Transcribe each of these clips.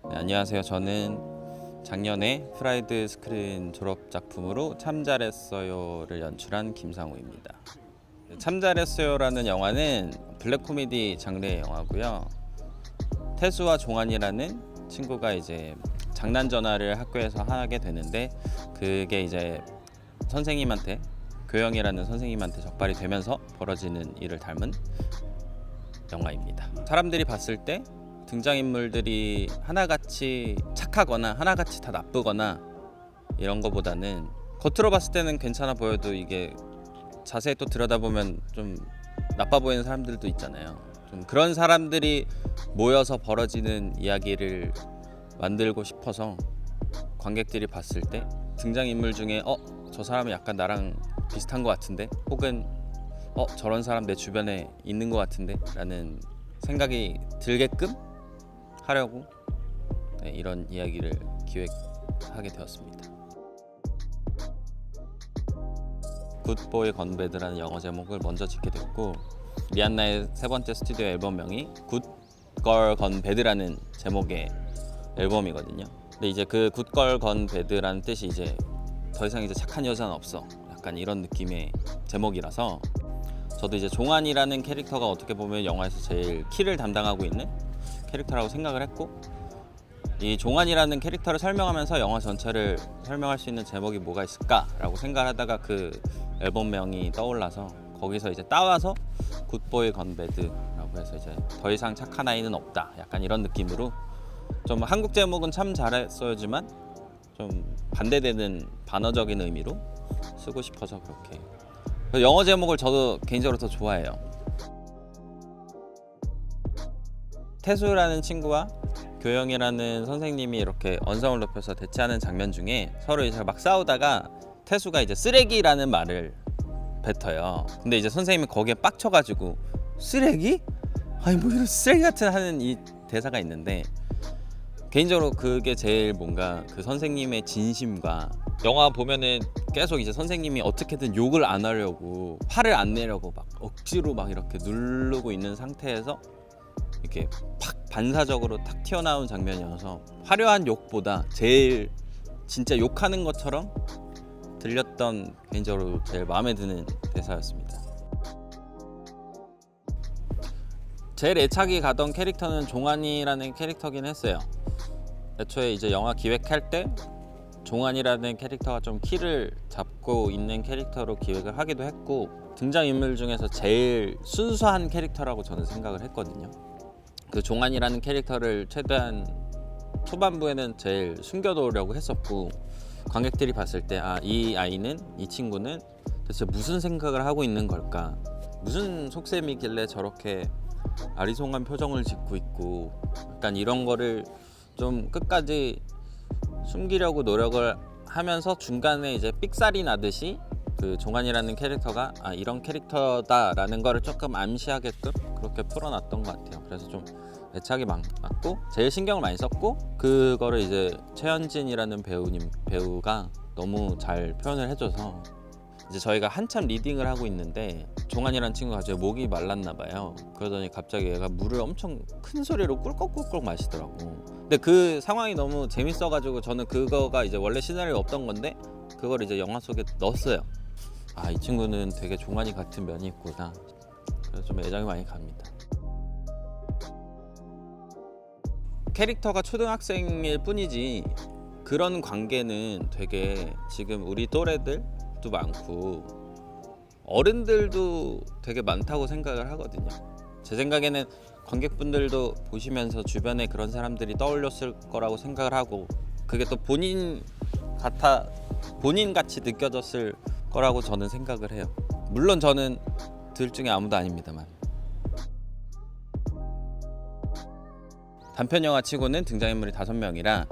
네, 안녕하세요. 저는 작년에 프라이드 스크린 졸업 작품으로 참 잘했어요를 연출한 김상우입니다. 참 잘했어요라는 영화는 블랙 코미디 장르의 영화고요. 태수와 종환이라는 친구가 이제 장난 전화를 학교에서 하게 되는데 그게 이제 선생님한테 교영이라는 선생님한테 적발이 되면서 벌어지는 일을 담은 영화입니다. 사람들이 봤을 때 등장인물들이 하나같이 착하거나 하나같이 다 나쁘거나 이런 거보다는 겉으로 봤을 때는 괜찮아 보여도 이게 자세히 또 들여다보면 좀 나빠 보이는 사람들도 있잖아요. 좀 그런 사람들이 모여서 벌어지는 이야기를 만들고 싶어서 관객들이 봤을 때 등장인물 중에 저 사람은 약간 나랑 비슷한 것 같은데, 혹은 저런 사람 내 주변에 있는 것 같은데 라는 생각이 들게끔 하려고 이런 이야기를 기획하게 되었습니다. 굿보이 건배드라는 영어 제목을 먼저 짓게 됐고, 리안나의 세 번째 스튜디오 앨범명이 굿걸 건배드라는 제목의 앨범이거든요. 근데 이제 그 굿걸 건배드라는 뜻이 이제 더 이상 이제 착한 여자는 없어, 약간 이런 느낌의 제목이라서 저도 이제 종환이라는 캐릭터가 어떻게 보면 영화에서 제일 키를 담당하고 있는 캐릭터라고 생각을 했고, 이 종환이라는 캐릭터를 설명하면서 영화 전체를 설명할 수 있는 제목이 뭐가 있을까라고 생각을 하다가 그 앨범명이 떠올라서 거기서 이제 따와서 굿보이 건배드라고 해서 이제 더 이상 착한 아이는 없다, 약간 이런 느낌으로 좀 한국 제목은 참 잘했어요지만 좀 반대되는 반어적인 의미로 쓰고 싶어서 그렇게. 영어 제목을 저도 개인적으로 더 좋아해요. 태수라는 친구와 교영이라는 선생님이 이렇게 언성을 높여서 대치하는 장면 중에 서로 이제 막 싸우다가 태수가 이제 쓰레기라는 말을 뱉어요. 근데 이제 선생님이 거기에 빡쳐가지고 쓰레기? 아니 뭐 이런 쓰레기 같은 하는 이 대사가 있는데, 개인적으로 그게 제일 뭔가 그 선생님의 진심과, 영화 보면은 계속 이제 선생님이 어떻게든 욕을 안 하려고 화를 안 내려고 막 억지로 막 이렇게 누르고 있는 상태에서 이렇게 팍 반사적으로 탁 튀어나온 장면이어서 화려한 욕보다 제일 진짜 욕하는 것처럼 들렸던, 개인적으로 제일 마음에 드는 대사였습니다. 제일 애착이 가던 캐릭터는 종환이라는 캐릭터긴 했어요. 애초에 이제 영화 기획할 때 종환이라는 캐릭터가 좀 키를 잡고 있는 캐릭터로 기획을 하기도 했고, 등장인물 중에서 제일 순수한 캐릭터라고 저는 생각을 했거든요. 그 종환이라는 캐릭터를 최대한 초반부에는 제일 숨겨놓으려고 했었고, 관객들이 봤을 때 이 아이는, 이 친구는 대체 무슨 생각을 하고 있는 걸까, 무슨 속셈이길래 저렇게 아리송한 표정을 짓고 있고, 약간 이런 거를 좀 끝까지 숨기려고 노력을 하면서 중간에 이제 삑살이 나듯이 그 종환이라는 캐릭터가 이런 캐릭터다라는 거를 조금 암시하게끔 그렇게 풀어놨던 것 같아요. 그래서 좀 애착이 많고 제일 신경을 많이 썼고, 그거를 이제 최현진이라는 배우가 너무 잘 표현을 해줘서, 이제 저희가 한참 리딩을 하고 있는데 종환이라는 친구가 갑자기 목이 말랐나 봐요. 그러더니 갑자기 얘가 물을 엄청 큰 소리로 꿀꺽꿀꺽 마시더라고. 근데 그 상황이 너무 재밌어가지고 저는 그거가 이제 원래 시나리오에 없던 건데 그걸 이제 영화 속에 넣었어요. 이 친구는 되게 종환이 같은 면이 있구나. 그래서 좀 애정이 많이 갑니다. 캐릭터가 초등학생일 뿐이지 그런 관계는 되게 지금 우리 또래들도 많고 어른들도 되게 많다고 생각을 하거든요. 제 생각에는 관객분들도 보시면서 주변에 그런 사람들이 떠올렸을 거라고 생각을 하고, 그게 또 본인 같이 느껴졌을 거라고 저는 생각을 해요. 물론 저는 둘 중에 아무도 아닙니다만. 단편 영화 치고는 등장인물이 5명이라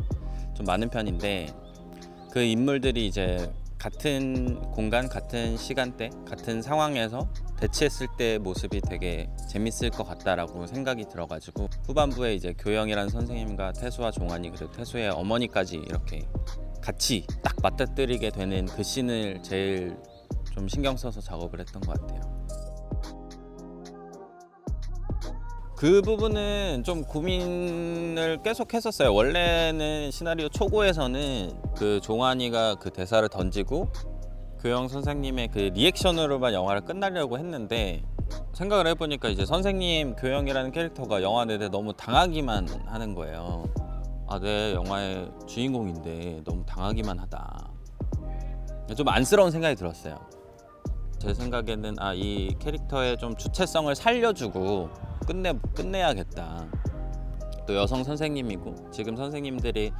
좀 많은 편인데, 그 인물들이 이제 같은 공간, 같은 시간대, 같은 상황에서 대치했을 때 모습이 되게 재밌을 것 같다라고 생각이 들어가지고, 후반부에 이제 교영이라는 선생님과 태수와 종환이, 그리고 태수의 어머니까지 이렇게 같이 딱 맞닥뜨리게 되는 그 씬을 제일 좀 신경 써서 작업을 했던 것 같아요. 그 부분은 좀 고민을 계속 했었어요. 원래는 시나리오 초고에서는 그 종환이가 그 대사를 던지고 교영 선생님의 그 리액션으로만 영화를 끝나려고 했는데, 생각을 해보니까 이제 선생님 교영이라는 캐릭터가 영화 내내 너무 당하기만 하는 거예요. 아, 내 영화의 주인공인데 너무 당하기만 하다. 좀 안쓰러운 생각이 들었어요. 제 생각에는 이 캐릭터의 좀 주체성을 살려주고 끝내야겠다. 또 여성 선생님이고 지금 선생님들이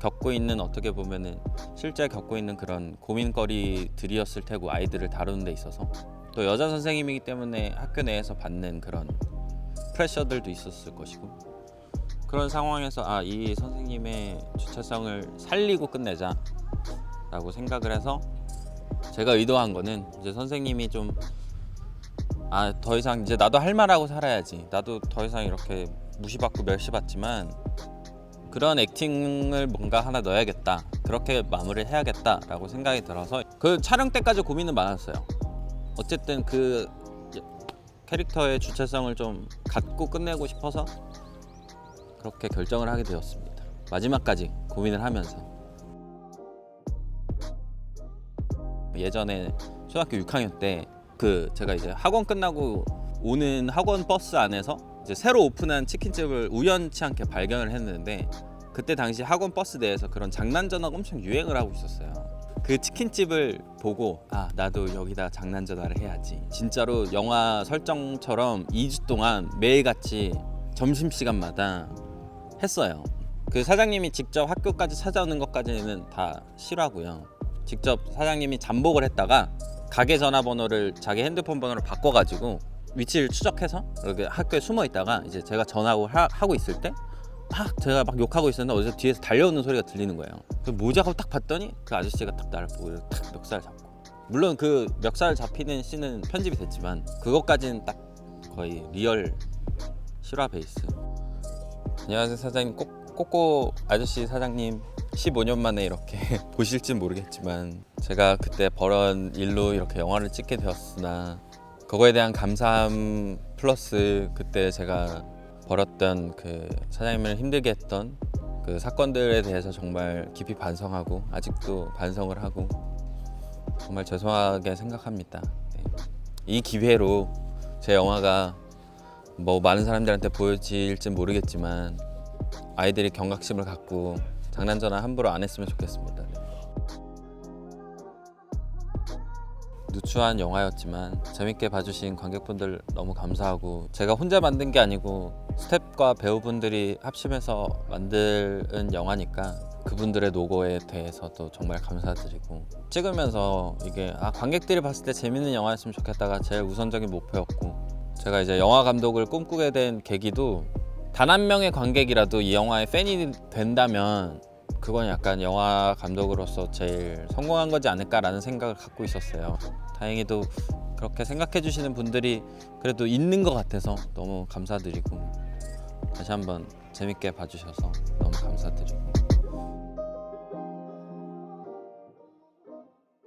겪고 있는, 어떻게 보면은 실제 겪고 있는 그런 고민거리들이었을 테고, 아이들을 다루는 데 있어서 또 여자 선생님이기 때문에 학교 내에서 받는 그런 프레셔들도 있었을 것이고, 그런 상황에서 이 선생님의 주체성을 살리고 끝내자 라고 생각을 해서, 제가 의도한 거는 이제 선생님이 좀 더 이상 이제 나도 할 말하고 살아야지, 나도 더 이상 이렇게 무시받고 멸시받지만 그런 액팅을 뭔가 하나 넣어야겠다, 그렇게 마무리를 해야겠다 라고 생각이 들어서 그 촬영 때까지 고민은 많았어요. 어쨌든 그 캐릭터의 주체성을 좀 갖고 끝내고 싶어서 그렇게 결정을 하게 되었습니다. 마지막까지 고민을 하면서. 예전에 초등학교 6학년 때 제가 이제 학원 끝나고 오는 학원 버스 안에서 이제 새로 오픈한 치킨집을 우연치 않게 발견을 했는데, 그때 당시 학원 버스 내에서 그런 장난전화가 엄청 유행을 하고 있었어요. 그 치킨집을 보고 나도 여기다 장난전화를 해야지, 진짜로 영화 설정처럼 2주 동안 매일같이 점심시간마다 했어요. 그 사장님이 직접 학교까지 찾아오는 것까지는 다 싫어하고요. 직접 사장님이 잠복을 했다가 가게 전화번호를 자기 핸드폰 번호로 바꿔가지고 위치를 추적해서 이렇게 학교에 숨어 있다가 이제 제가 전화하고 하고 있을 때 제가 막 욕하고 있었는데 어디서 뒤에서 달려오는 소리가 들리는 거예요. 그 뭐지 하고 딱 봤더니 그 아저씨가 딱 나를 보고 탁 멱살 잡고, 물론 그 멱살 잡히는 씬은 편집이 됐지만 그것까지는 딱 거의 리얼 실화 베이스. 안녕하세요 사장님, 꼬꼬 아저씨 사장님, 15년 만에 이렇게 보실진 모르겠지만 제가 그때 벌은 일로 이렇게 영화를 찍게 되었으나 그거에 대한 감사함 플러스 그때 제가 벌었던 그 사장님을 힘들게 했던 그 사건들에 대해서 정말 깊이 반성하고 아직도 반성을 하고 정말 죄송하게 생각합니다. 이 기회로 제 영화가 뭐 많은 사람들한테 보여질진 모르겠지만 아이들이 경각심을 갖고 장난전화 함부로 안 했으면 좋겠습니다. 누추한 영화였지만 재밌게 봐주신 관객분들 너무 감사하고, 제가 혼자 만든 게 아니고 스태프과 배우분들이 합심해서 만든 영화니까 그분들의 노고에 대해서도 정말 감사드리고, 찍으면서 이게 관객들이 봤을 때 재밌는 영화였으면 좋겠다가 제일 우선적인 목표였고, 제가 이제 영화 감독을 꿈꾸게 된 계기도 단 한 명의 관객이라도 이 영화의 팬이 된다면 그건 약간 영화 감독으로서 제일 성공한 거지 않을까라는 생각을 갖고 있었어요. 다행히도 그렇게 생각해 주시는 분들이 그래도 있는 것 같아서 너무 감사드리고, 다시 한번 재밌게 봐주셔서 너무 감사드리고